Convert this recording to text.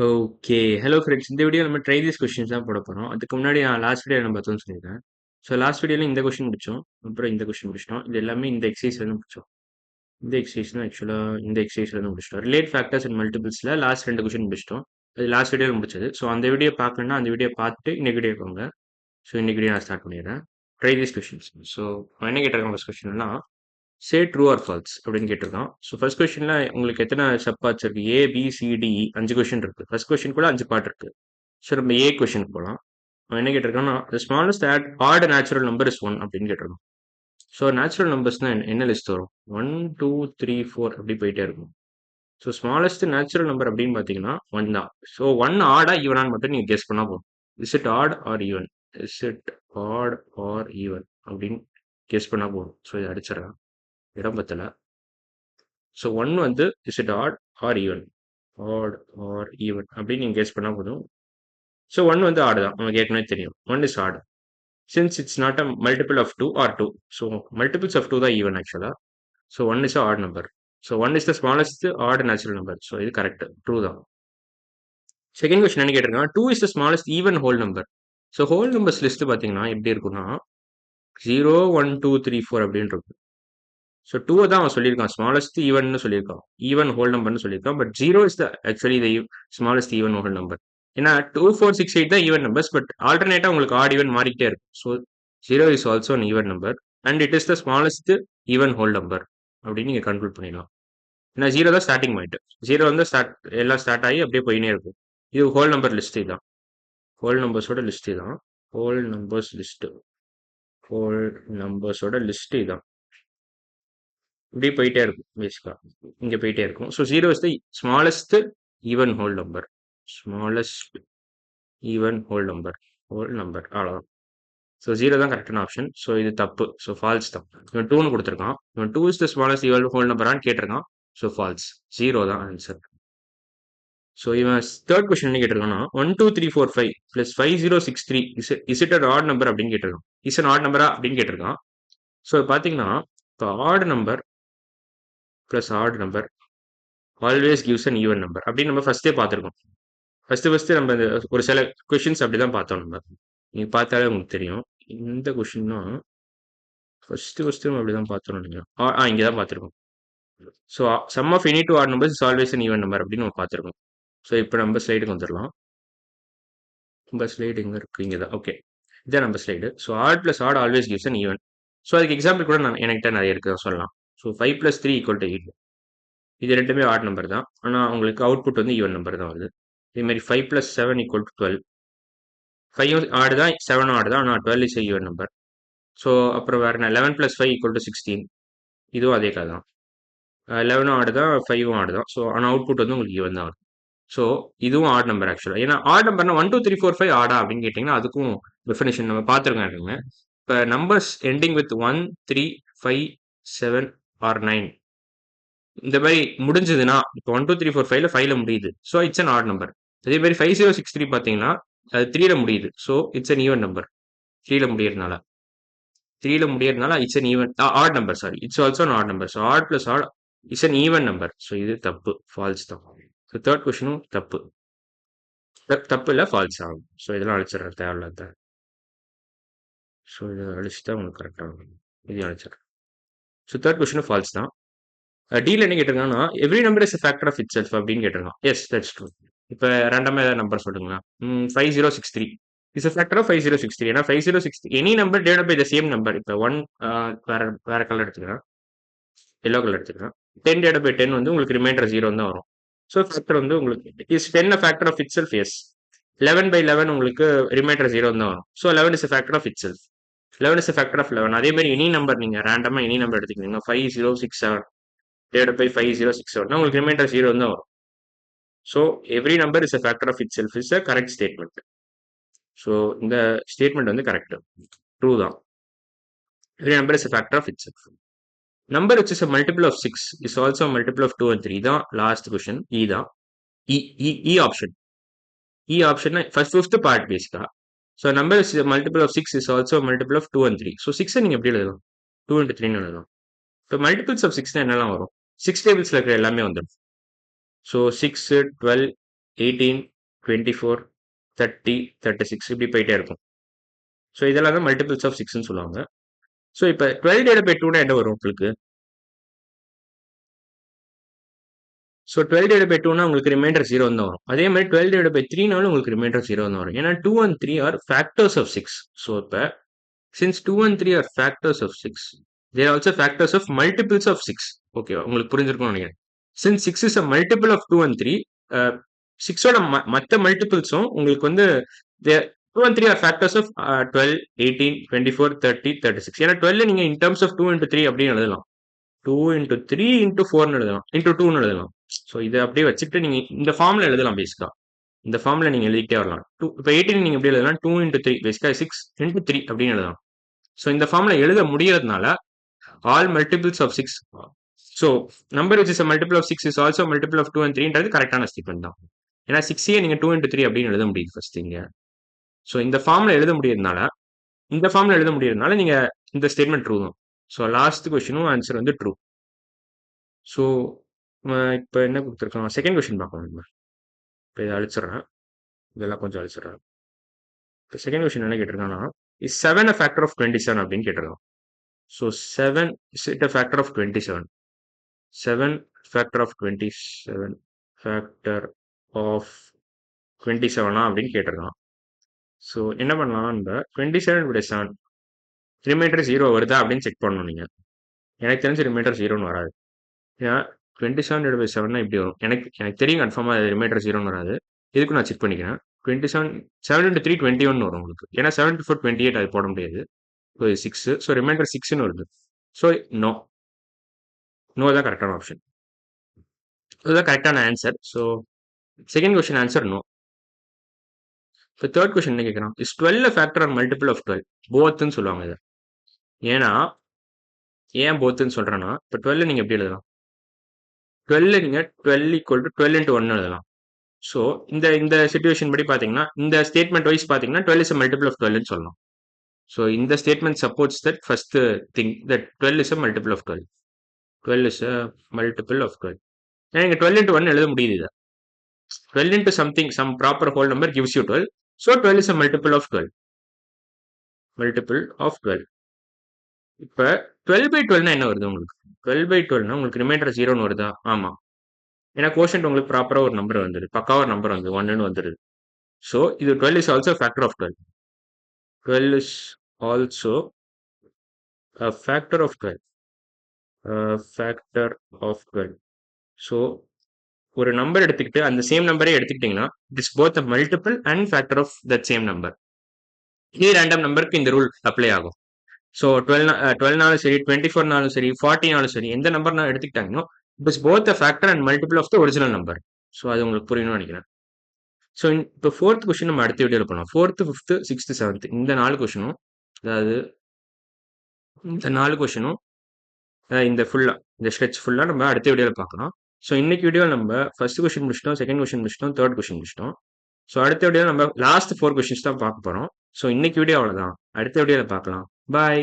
Okay. Hello friends. இந்த video நம்ம try these questions தான் போட போறோம். அதுக்கு முன்னாடி நான் லாஸ்ட் வீடியோ நம்ம பார்த்தோம்னு சொல்லியிருந்தேன். ஸோ லாஸ்ட் வீடியோல இந்த கொஸ்டின் முடிச்சோம். அப்புறம் இந்த கொஸ்டின் முடிச்சிட்டோம். இது எல்லாமே இந்த எக்ஸர்சைஸ்லேருந்து முடிச்சோம். இந்த எக்ஸர்சைஸ் தான் ஆக்சுவலா இந்த எக்ஸர்சைஸ்லேருந்து முடிச்சிட்டோம். ரிலேட் ஃபேக்டர்ஸ் அண்ட் மல்டிபிள்ஸ்ல லாஸ்ட் 2 கொஸ்டின் முடிச்சிட்டோம். அது லாஸ்ட் வீடியோல முடிச்சது. ஸோ அந்த வீடியோ பார்க்கலன்னா அந்த வீடியோ பார்த்துட்டு இன்னைக்கு வீடியோ போங்க. ஸோ இன்னைக்கு வீடியோ நான் ஸ்டார்ட் பண்ணிடுறேன். Try these questions. ஸோ என்ன கேட்டிருக்காங்க ஃபர்ஸ்ட் கொஸ்டின்னா சே ட்ரூ ஆர் ஃபால்ஸ் அப்படின்னு கேட்டிருக்கான். ஸோ ஃபர்ஸ்ட் கொஸ்டின்ல உங்களுக்கு எத்தனை சப் பார்ட்ஸ் இருக்கு? ஏ, பி, சி, டி, 5 கொஸ்டின் இருக்கு. ஃபர்ஸ்ட் கொஸ்டின் கூட 5 பார்ட் இருக்கு. ஸோ நம்ம ஏ கொஸ்டினுக்கு போகலாம். அவன் என்ன கேட்டிருக்கான்னா the smallest odd natural number is 1 அப்படின்னு கேட்டிருக்கான். ஸோ நேச்சுரல் நம்பர்ஸ்னா என்ன லிஸ்ட் வரும்? 1, 2, 3, 4 அப்படி போயிட்டே இருக்கும். ஸோ ஸ்மாலஸ்ட் நேச்சுரல் நம்பர் அப்படின்னு பார்த்தீங்கன்னா 1 தான். ஸோ 1 ஆடா ஈவனான்னு மட்டும் நீங்கள் கெஸ் பண்ணா போதும். Is it odd or even? Is it odd or even அப்படின்னு கெஸ் பண்ணா போதும். ஸோ இதை அடிச்சிடலாம். இடம் பத்தல. ஸோ 1 வந்து is it odd or even? Odd or even அப்படின்னு நீங்கள் கெஸ் பண்ணா போதும். ஸோ 1 வந்து ஆடு தான். உங்களுக்கு ஏற்கனவே தெரியும். 1 is odd. Since it's not a multiple of 2 or 2. So multiples of 2 தான் even actually. So 1 is a odd number. So 1 is the smallest odd natural number. So இது correct. True தான். செகண்ட் கொஸ்டின் என்ன கேட்டிருக்காங்க 2 is the smallest even whole number. So whole numbers list பார்த்தீங்கன்னா எப்படி இருக்குன்னா 0, 1, 2, 3, 4 அப்படின்னு இருக்கும். ஸோ 2 தான் அவன் சொல்லியிருக்கான் ஸ்மாலஸ்ட் ஈவன் சொல்லியிருக்கான் ஈவன் ஹோல் நம்பர்னு சொல்லியிருக்கான் but 0 is the actually the smallest even whole number. ஏன்னா 2, 4, 6, 8 தான் ஈவன் நம்பர்ஸ் பட் ஆல்டர்னேட்டா உங்களுக்கு ஆட் ஈவன் மாறிக்கிட்டே இருக்கும். So 0 is also an even number and it is the smallest even whole number அப்படின்னு நீங்க கன்க்ளூட் பண்ணிடலாம். ஏன்னா 0 தான் ஸ்டார்டிங் பாயிண்ட். 0 வந்து எல்லாம் ஸ்டார்ட் ஆகி அப்படியே போயினே இருக்கும். இது ஹோல் நம்பர் லிஸ்ட் தான். ஹோல் நம்பர்ஸோட லிஸ்ட் தான். Whole numbers list. ஹோல் நம்பர்ஸோட லிஸ்ட் தான். இப்படி போயிட்டே இருக்கும் பேசிக்கா. இங்க போயிட்டே இருக்கும். So 0 is the smallest even whole number. Smallest even whole number. Whole number அவ்வளோதான். ஸோ 0 தான் கரெக்டான ஆப்ஷன். ஸோ இது தப்பு. ஸோ ஃபால்ஸ் தான். இவன் 2ன்னு கொடுத்துருக்கான். இவன் 2 is the smallest even whole நம்பரான்னு கேட்டிருக்கான். So false. 0 தான் ஆன்சர். ஸோ இவன் தேர்ட் கொஸ்டின் என்ன கேட்டிருக்கான்னா 1, 2, 3, 4, 5 plus 5063 is it odd number அப்படின்னு கேட்டிருக்கான். இஸ் அன் ஆட் நம்பரா அப்படின்னு கேட்டிருக்கான். ஸோ பார்த்தீங்கன்னா இப்போ add number plus add number always gives an even number அப்படின்னு நம்ம ஃபர்ஸ்டே பார்த்துருக்கோம். ஃபர்ஸ்ட் நம்ம இந்த ஒரு சில கொஷின்ஸ் அப்படிதான் பார்த்தோம் நம்ம. நீங்க பார்த்தாலே உங்களுக்கு தெரியும். இந்த கொஷின்னா ஃபர்ஸ்ட் நம்ம அப்படிதான் பார்த்தோம் நினைக்கிறேன். இங்கே தான் பார்த்துருக்கோம். So sum of any two odd numbers is always an even number அப்படின்னு நம்ம பார்த்துருக்கோம். ஸோ இப்போ நம்ம ஸ்லைடுக்கு வந்துடலாம். நம்ம ஸ்லைடு எங்கே இருக்கு? இங்கே தான். ஓகே, இதான் நம்ம slide. So odd plus odd always gives an even. So அதுக்கு எக்ஸாம்பிள் கூட என்கிட்ட நிறைய இருக்கு சொல்லலாம். ஸோ 5 + 3 = 8. இது ரெண்டுமே ஆட் நம்பர் தான். ஆனால் உங்களுக்கு அவுட்புட் வந்து ஈவன் நம்பர் தான் வருது. இதே மாதிரி 5 + 7 = 12. 5 ஆடு தான், 7 ஆடு தான். ஆனால் 12 இஸ் ஈவன் நம்பர். ஸோ அப்புறம் வேற என்ன 11 + 5 = 16. இதுவும் அதே கதை தான். 11 ஆடு தான், 5 ஆடு தான். ஸோ ஆனால் அவுட்புட் வந்து உங்களுக்கு ஈவன் தான் வரும். ஸோ இதுவும் ஆட் நம்பர் ஆக்சுவலாக. ஏன்னா ஆட் நம்பர்னா 1, 2, 3, 4, 5 ஆடா அப்படின்னு கேட்டிங்கன்னா அதுக்கும் டெஃபினேஷன் நம்ம பார்த்துருக்கோம். இப்போ நம்பர்ஸ் எண்டிங் வித் 1, 3, 5, 7 ஆர் 9 இந்த மாதிரி முடிஞ்சதுன்னா இப்போ 1, 2, 3, 4, 5ல 5ல முடியுது. So it's an odd number. அதே மாதிரி 5063 பார்த்தீங்கன்னா அது 3ல முடியுது. So it's an even number. 3ல முடியறதுனால it's an even odd number. Sorry, it's also an odd number. So odd plus odd it's an even number. So இது தப்பு, ஃபால்ஸ் தான். ஸோ தேர்ட் கொஸ்டினும் தப்பு. தப்பு இல்லை, ஃபால்ஸ் ஆகும். ஸோ இதெல்லாம் அழிச்சிடுறேன் தேவையில்லாத. ஸோ இதை அழிச்சுட்டா உங்களுக்கு கரெக்டாக இருக்கும். இதையும் அழிச்சிடுறேன். ஸோ தேர்ட் கொஸ்டினும் ஃபால்ஸ் தான். டீல என்ன கேட்டிருக்காங்கன்னா every number is factor of itself அப்படின்னு கேட்டிருக்கான். Yes, that's true. இப்போ ரேண்டமாக ஏதாவது நம்பர் சொல்லுங்களா? 5063 இஸ் a factor of 5063. ஏன்னா 5063 any number divide by the same number. இப்போ 1 வேற வேற கலர் எடுத்துக்கிறேன், எல்லோ கலர் எடுத்துக்கிறேன். 10 டிவைட் பை 10 வந்து உங்களுக்கு ரிமைண்டர் 0 தான் வரும். ஸோ ஃபேக்டர் வந்து உங்களுக்கு is 10 a factor of itself? Yes. 11 by 11 உங்களுக்கு ரிமைண்டர் 0 தான் வரும். So 11 is a factor of itself. 11 is a factor of 11. அதே மாதிரி எனி நம்பர் நீங்க ரேண்டமா எனி நம்பர் எடுத்துக்கிறீங்க 5067 divided by 5067 உங்களுக்கு ரிமைண்டர் 0 தான் வரும். So every number is a factor of itself is a correct statement. So இந்த ஸ்டேட்மெண்ட் வந்து கரெக்ட், ட்ரூ தான். Every number is a factor of itself. Number which is a multiple of 6 is also a multiple of 2 and 3. தான் last question. E தான். E option. E option first part பேசிக்கா. So number is multiple of 6 is also multiple of 2 and 3. So 6 நீங்க எப்படி எழுதலாம்? 2 into 3 எழுதலாம். இப்போ multiples of 6 என்னெல்லாம் வரும்? 6 டேபிள்ஸ்ல இருக்கிற எல்லாமே வந்துடும். ஸோ 6, 12, 18, 24, 30, 36 இப்படி போயிட்டே இருக்கும். ஸோ இதெல்லாம் தான் மல்டிபிள்ஸ் ஆஃப் 6ன்னு சொல்லுவாங்க. ஸோ இப்போ 12 டிவைட் பை 2னா என்ன வரும் உங்களுக்கு? ஸோ 12 டிவைட் பை 2னா உங்களுக்கு ரிமைண்டர் 0 தான் வரும். அதே மாதிரி 12 டிவைட் பை 3னாலும் உங்களுக்கு ரிமைண்டர் 0 தான் வரும். ஏன்னா 2 and 3 are factors of 6. So இப்போ since 2 and 3 are factors of 6, they are also factors of multiples of 6. Okay, உங்களுக்கு புரிஞ்சிருக்கும்னு நினைக்கிறேன். Since 6 is a multiple of 2 and 3, 6ஓட மற்ற மல்டிபிள்ஸும் உங்களுக்கு வந்து 2 and 3 are factors of 12, 18, 24, 30, 36. ஏன்னா 12 நீங்க in terms of 2 into 3 அப்படின்னு எழுதலாம். 2 into 3 into 4 எழுதலாம். into 2 எழுதலாம். ஸோ இதை அப்படியே வச்சுட்டு நீங்க இந்த ஃபார்ம்ல எழுதலாம் பேசிக்கா. இந்த ஃபார்ம்ல நீங்க எழுதிட்டே வரலாம். இப்போ 18 நீங்க எப்படி எழுதலாம்? 2 into 3 பேசிக்கா 6 into 3 அப்படின்னு எழுதலாம். ஸோ இந்த ஃபார்ம்ல எழுத முடியறதுனால all multiples of 6. So number which is multiple of 6 is also multiple of 2 and 3ன்றது கரெக்டான ஸ்டேட்மெண்ட் தான். ஏன்னா 6ஏ நீங்க 2 into 3 அப்படின்னு எழுத முடியுது ஃபர்ஸ்ட் இங்க. ஸோ இந்த ஃபார்ம்ல எழுத முடியறதுனால நீங்க இந்த ஸ்டேட்மெண்ட் ட்ரூ தான். ஸோ லாஸ்ட் கொஸ்டினும் ஆன்சர் வந்து ட்ரூ. ஸோ இப்போ என்ன கொடுத்துருக்காங்க? செகண்ட் கொஸ்டின் பார்க்கலாம் நம்ம. இப்போ இதை அழிச்சிடுறேன், இதெல்லாம் கொஞ்சம் அழிச்சிடுறேன். இப்போ செகண்ட் கொஸ்டின் என்ன கேட்டிருக்காங்கன்னா, இஸ் 7 a factor of 27 அப்படின்னு கேட்டிருக்காங்க. So 7 is it a factor of 27? 7 factor of 27 factor of 27 அப்படின்னு கேட்டிருக்கான். ஸோ என்ன பண்ணலாம்? இந்த 27/7 ரிமைண்டர் 0 வருதா அப்படின்னு செக் பண்ணணும் நீங்க. எனக்கு தெரிஞ்ச ரிமைண்டர் 0ன்னு வராது. ஏன்னா 27/7 இப்படி வரும். எனக்கு தெரியும் கன்ஃபார்மா ரிமைண்டர் 0ன்னு வராது. இதுக்கு நான் செக் பண்ணிக்கிறேன். 7 into 3 21 வரும் உங்களுக்கு. ஏன்னா 7 to 4 28 அது போட முடியாது. ஸோ 6. ஸோ ரிமைண்டர் 6ன்னு வருது. ஸோ நோ தான் கரெக்டான ஆப்ஷன். அதுதான் கரெக்டான answer. So second question answer no. இப்போ தேர்ட் கொஸ்டின் என்ன கேட்குறான்? Is 12 factor or multiple of 12? போத்துன்னு சொல்லுவாங்க இதை. ஏன்னா ஏன் போத்துன்னு சொல்றேன்னா, இப்போ 12 நீங்க எப்படி எழுதலாம்? 12 நீங்க 12 ஈக்குவல் டு 12 into 1 எழுதலாம். ஸோ இந்த சிச்சுவேஷன் படி பார்த்தீங்கன்னா, இந்த ஸ்டேட்மெண்ட் வைஸ் பார்த்தீங்கன்னா 12 இஸ் மல்டிபிள் ஆஃப் 12ன்னு சொல்லலாம். ஸோ இந்த statement supports that first thing that 12 is a multiple of 12. 12 is a multiple of 12. ஏன்னா இங்க 12 into 1 எழுத முடியுது இதை. 12 into something, some proper whole number gives you 12. So 12 is a multiple of 12. Multiple of 12. இப்போ 12/12 என்ன வருது உங்களுக்கு? 12/12 உங்களுக்கு ரிமைண்டர் 0ன்னு வருதா? ஆமா. ஏன்னா கோஷன்ட் உங்களுக்கு ப்ராப்பரா ஒரு நம்பர் வந்துருது, பக்காவா ஒரு நம்பர் வந்து 1ன்னு வந்துருது. ஸோ இது 12 is also factor of 12. 12 is also factor of 12. Factor of 12. So ஒரு நம்பர் எடுத்துக்கிட்டு அந்த சேம் நம்பரே எடுத்துக்கிட்டீங்கன்னா it is both a multiple and factor of that same number. இது ரேண்டம் நம்பருக்கு இந்த ரூல் அப்ளை ஆகும். ஸோ 12நாலும் சரி, 24நாலும் சரி, 40நாலும் சரி, எந்த நம்பர் நான் எடுத்துக்கிட்டாங்கன்னா it is both a factor and multiple of the original number. So அது உங்களுக்கு புரியணும்னு நினைக்கிறேன். ஸோ இப்போ ஃபோர்த் கொஸ்டின் நம்ம அடுத்த வீடியோவில் பண்ணலாம். 4th, 5th, 6th, 7th இந்த 4 கொஸ்டினும், அதாவது இந்த 4 கொஸ்டினும் இந்த ஃபுல்லா இந்த ஸ்ட்ரெச் ஃபுல்லா நம்ம அடுத்த வீடியோவில் பார்க்கலாம். ஸோ இன்னைக்கு வீடியோவில் நம்ம ஃபர்ஸ்ட் கொஸ்டின் முடிச்சிட்டோம், செகண்ட் கொஸ்டின் முடிச்சிட்டோம், தேர்ட் கொஸ்டின் முடிச்சிட்டோம். ஸோ அடுத்த வீடியோ நம்ம லாஸ்ட் 4 கொஸ்டின்ஸ் தான் பார்க்க போகிறோம். ஸோ இன்னைக்கு வீடியோ அவ்வளோதான். அடுத்த வீடியோவில் பார்க்கலாம். பாய்.